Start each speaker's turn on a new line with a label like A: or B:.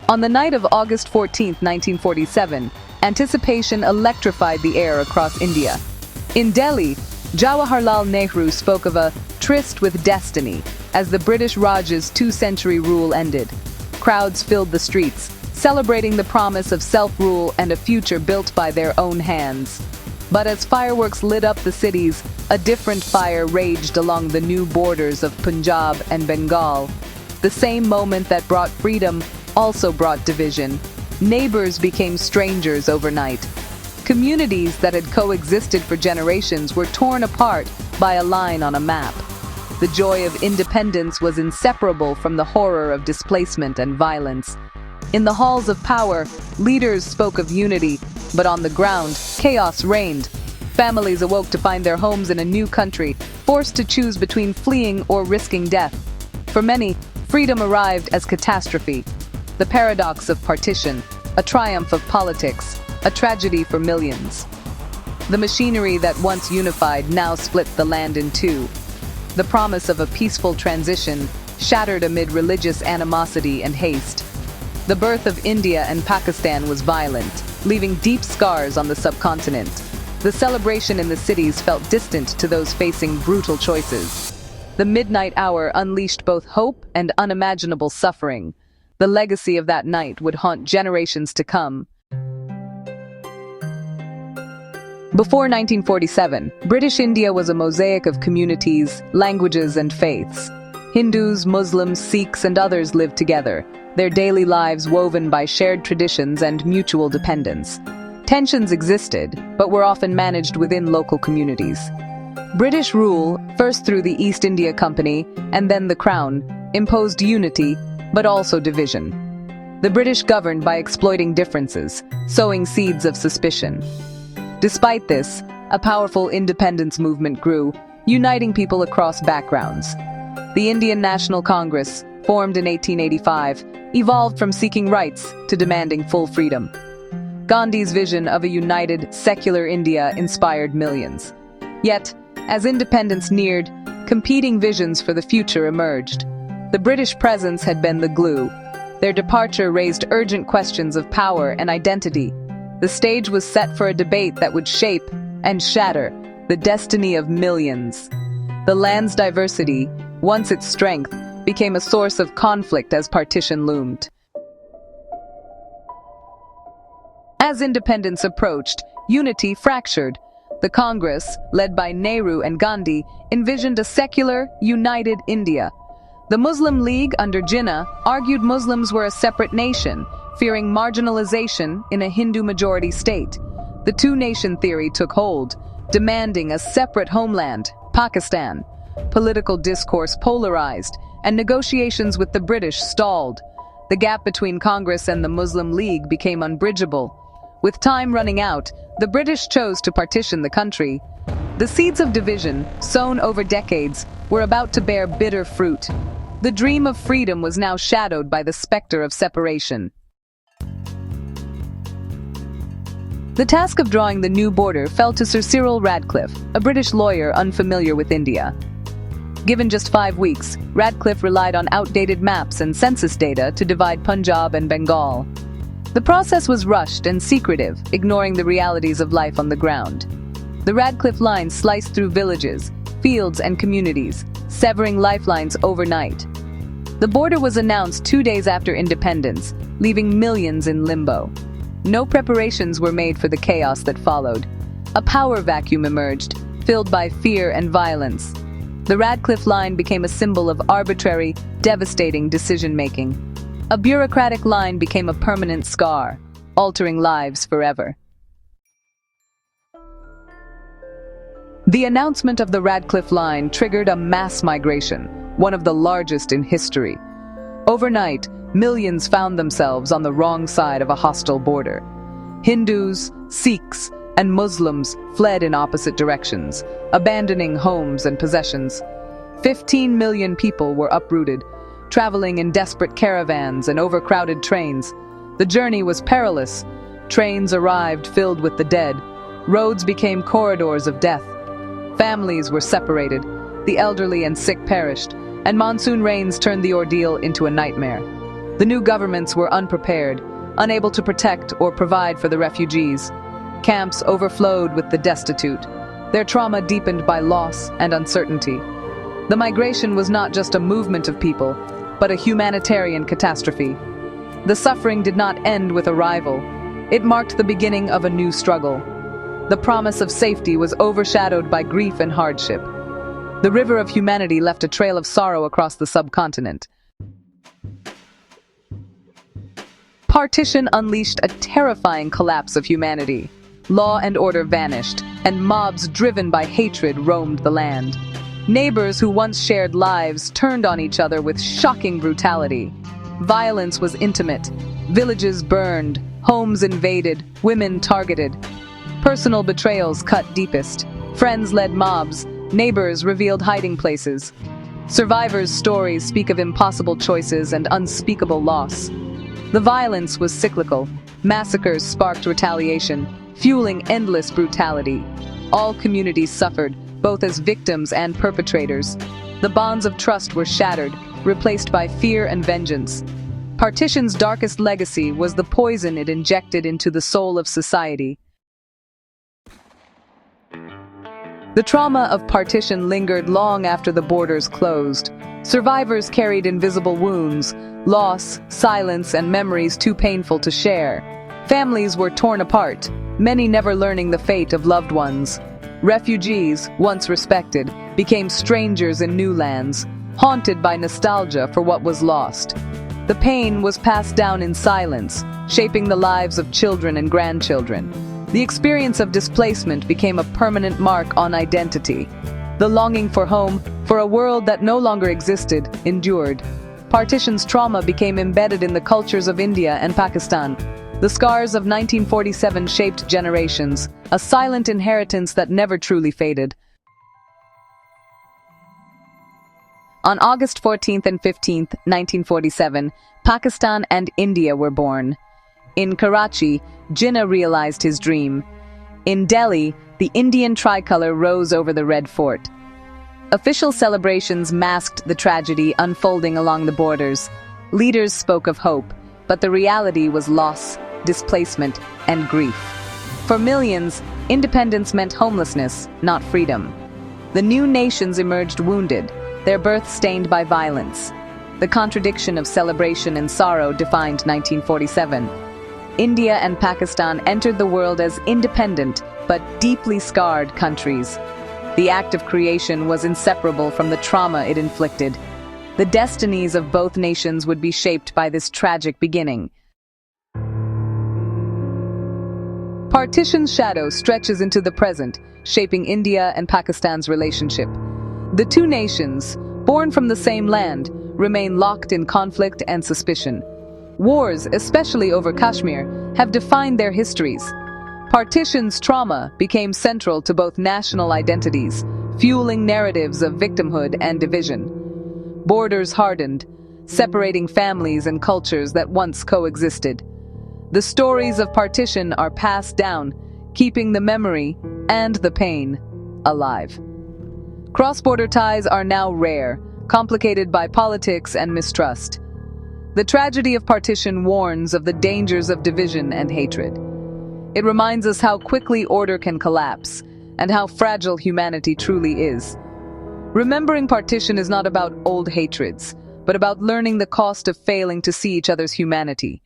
A: On the night of August 14, 1947, anticipation electrified the air across India. In Delhi, Jawaharlal Nehru spoke of a tryst with destiny as the British Raj's two-century rule ended. Crowds filled the streets, celebrating the promise of self-rule and a future built by their own hands. But as fireworks lit up the cities, a different fire raged along the new borders of Punjab and Bengal. The same moment that brought freedom also brought division. Neighbors became strangers overnight. Communities that had coexisted for generations were torn apart by a line on a map. The joy of independence was inseparable from the horror of displacement and violence. In the halls of power, leaders spoke of unity, but on the ground, chaos reigned. Families awoke to find their homes in a new country, forced to choose between fleeing or risking death. For many, freedom arrived as catastrophe. The paradox of partition, a triumph of politics, a tragedy for millions. The machinery that once unified now split the land in two. The promise of a peaceful transition shattered amid religious animosity and haste. The birth of India and Pakistan was violent, leaving deep scars on the subcontinent. The celebration in the cities felt distant to those facing brutal choices. The midnight hour unleashed both hope and unimaginable suffering. The legacy of that night would haunt generations to come. Before 1947, British India was a mosaic of communities, languages, and faiths. Hindus, Muslims, Sikhs, and others lived together, their daily lives woven by shared traditions and mutual dependence. Tensions existed, but were often managed within local communities. British rule, first through the East India Company and then the Crown, imposed unity, but also division. The British governed by exploiting differences, sowing seeds of suspicion. Despite this, a powerful independence movement grew, uniting people across backgrounds. The Indian National Congress, formed in 1885, evolved from seeking rights to demanding full freedom. Gandhi's vision of a united, secular India inspired millions. Yet, as independence neared, competing visions for the future emerged. The British presence had been the glue. Their departure raised urgent questions of power and identity. The stage was set for a debate that would shape and shatter the destiny of millions. The land's diversity, once its strength, became a source of conflict as partition loomed. As independence approached, unity fractured. The Congress, led by Nehru and Gandhi, envisioned a secular, united India. The Muslim League under Jinnah argued Muslims were a separate nation, fearing marginalization in a Hindu-majority state. The two-nation theory took hold, demanding a separate homeland, Pakistan. Political discourse polarized, and negotiations with the British stalled. The gap between Congress and the Muslim League became unbridgeable. With time running out, the British chose to partition the country. The seeds of division, sown over decades, were about to bear bitter fruit. The dream of freedom was now shadowed by the specter of separation. The task of drawing the new border fell to Sir Cyril Radcliffe, a British lawyer unfamiliar with India. Given just 5 weeks, Radcliffe relied on outdated maps and census data to divide Punjab and Bengal. The process was rushed and secretive, ignoring the realities of life on the ground. The Radcliffe Line sliced through villages, fields, and communities, severing lifelines overnight. The border was announced 2 days after independence, leaving millions in limbo. No preparations were made for the chaos that followed. A power vacuum emerged, filled by fear and violence. The Radcliffe Line became a symbol of arbitrary, devastating decision-making. A bureaucratic line became a permanent scar, altering lives forever. The announcement of the Radcliffe Line triggered a mass migration, one of the largest in history. Overnight, millions found themselves on the wrong side of a hostile border. Hindus, Sikhs, and Muslims fled in opposite directions, abandoning homes and possessions. 15 million people were uprooted, traveling in desperate caravans and overcrowded trains. The journey was perilous. Trains arrived filled with the dead. Roads became corridors of death. Families were separated. The elderly and sick perished, and monsoon rains turned the ordeal into a nightmare. The new governments were unprepared, unable to protect or provide for the refugees. Camps overflowed with the destitute, their trauma deepened by loss and uncertainty. The migration was not just a movement of people, but a humanitarian catastrophe. The suffering did not end with arrival. It marked the beginning of a new struggle. The promise of safety was overshadowed by grief and hardship. The river of humanity left a trail of sorrow across the subcontinent. Partition unleashed a terrifying collapse of humanity. Law and order vanished, and mobs driven by hatred roamed the land. Neighbors who once shared lives turned on each other with shocking brutality. Violence was intimate. Villages burned, homes invaded, women targeted. Personal betrayals cut deepest. Friends led mobs, neighbors revealed hiding places. Survivors' stories speak of impossible choices and unspeakable loss. The violence was cyclical. Massacres sparked retaliation, fueling endless brutality. All communities suffered, both as victims and perpetrators. The bonds of trust were shattered, replaced by fear and vengeance. Partition's darkest legacy was the poison it injected into the soul of society. The trauma of partition lingered long after the borders closed. Survivors carried invisible wounds, loss, silence, and memories too painful to share. Families were torn apart, many never learning the fate of loved ones. Refugees, once respected, became strangers in new lands, haunted by nostalgia for what was lost. The pain was passed down in silence, shaping the lives of children and grandchildren. The experience of displacement became a permanent mark on identity. The longing for home, for a world that no longer existed, endured. Partition's trauma became embedded in the cultures of India and Pakistan. The scars of 1947 shaped generations, a silent inheritance that never truly faded. On August 14th and 15th, 1947, Pakistan and India were born. In Karachi, Jinnah realized his dream. In Delhi, the Indian tricolor rose over the Red Fort. Official celebrations masked the tragedy unfolding along the borders. Leaders spoke of hope, but the reality was loss, displacement, and grief. For millions, independence meant homelessness, not freedom. The new nations emerged wounded, their birth stained by violence. The contradiction of celebration and sorrow defined 1947. India and Pakistan entered the world as independent but deeply scarred countries. The act of creation was inseparable from the trauma it inflicted. The destinies of both nations would be shaped by this tragic beginning. Partition's shadow stretches into the present, shaping India and Pakistan's relationship. The two nations, born from the same land, remain locked in conflict and suspicion. Wars, especially over Kashmir, have defined their histories. Partition's trauma became central to both national identities, fueling narratives of victimhood and division. Borders hardened, separating families and cultures that once coexisted. The stories of partition are passed down, keeping the memory and the pain alive. Cross-border ties are now rare, complicated by politics and mistrust. The tragedy of partition warns of the dangers of division and hatred. It reminds us how quickly order can collapse, and how fragile humanity truly is. Remembering partition is not about old hatreds, but about learning the cost of failing to see each other's humanity.